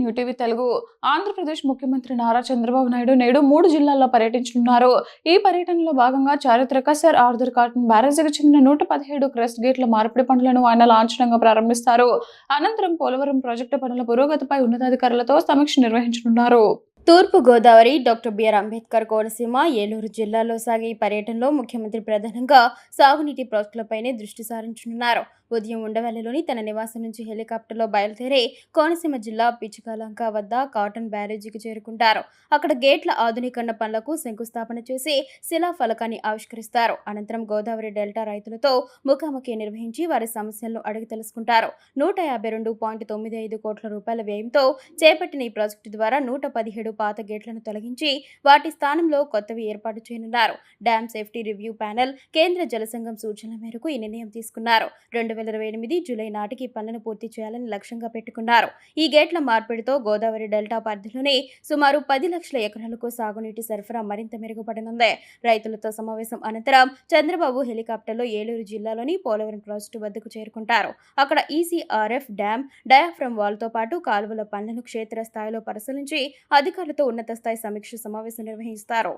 New TV Telugu. Andhra Pradesh ముఖ్యమంత్రి నారా చంద్రబాబు నాయుడు నేడు 3 జిల్లాల్లో పర్యటించనున్నారు. ఈ పర్యటనలో భాగంగా చారిత్రక సర్ ఆర్థర్ కాటన్ బ్యారేజీకి చెందిన 117 క్రస్ట్ గేట్ల మార్పిడి పనులను ఆయన లాంఛనంగా ప్రారంభిస్తారు. అనంతరం పోలవరం ప్రాజెక్టు పనుల పురోగతిపై ఉన్నతాధికారులతో సమీక్ష నిర్వహించనున్నారు. తూర్పు గోదావరి, డాక్టర్ బిఆర్ అంబేద్కర్ కోనసీమ, ఏలూరు జిల్లాల్లో సాగే ఈ పర్యటనలో ముఖ్యమంత్రి ప్రధానంగా సాగునీటి ప్రాజెక్టులపైనే దృష్టి సారించనున్నారు. ఉదయం ఉండవల్లిలోని తన నివాసం నుంచి హెలికాప్టర్లో బయలుదేరి కోనసీమ జిల్లా పిచ్చుకలంక వద్ద కాటన్ బ్యారేజీకి చేరుకుంటారు. అక్కడ గేట్ల ఆధునీకరణ పనులకు శంకుస్థాపన చేసి శిలాఫలకాన్ని ఆవిష్కరిస్తారు. అనంతరం గోదావరి డెల్టా రైతులతో ముఖాముఖి నిర్వహించి వారి సమస్యలను అడిగి తెలుసుకుంటారు. 152.95 కోట్ల రూపాయల వ్యయంతో చేపట్టిన ఈ ప్రాజెక్టు ద్వారా 117 పాత గేట్లను తొలగించి వాటి స్థానంలో కొత్తవి ఏర్పాటు చేయనున్నారు. డ్యామ్ సేఫ్టీ రివ్యూ ప్యానెల్, కేంద్ర జలసంఘం సూచనల మేరకు ఈ నిర్ణయం తీసుకున్నారు. 2028 జూలై నాటికి పనులను పూర్తి చేయాలని లక్ష్యంగా పెట్టుకున్నారు. ఈ గేట్ల మార్పిడితో గోదావరి డెల్టా పరిధిలోని సుమారు 10 లక్షల ఎకరాలకు సాగునీటి సరఫరా మరింత మెరుగుపడనుంది. రైతులతో సమావేశం అనంతరం చంద్రబాబు హెలికాప్టర్లో ఏలూరు జిల్లాలోని పోలవరం ప్రాజెక్టు వద్దకు చేరుకుంటారు. అక్కడ ఈసీఆర్ఎఫ్ డ్యామ్, డయాఫ్రమ్ వాల్తో పాటు కాలువల పనులను క్షేత్రస్థాయిలో పరిశీలించి అధికారులతో ఉన్నత స్థాయి సమీక్ష సమావేశం నిర్వహిస్తారు.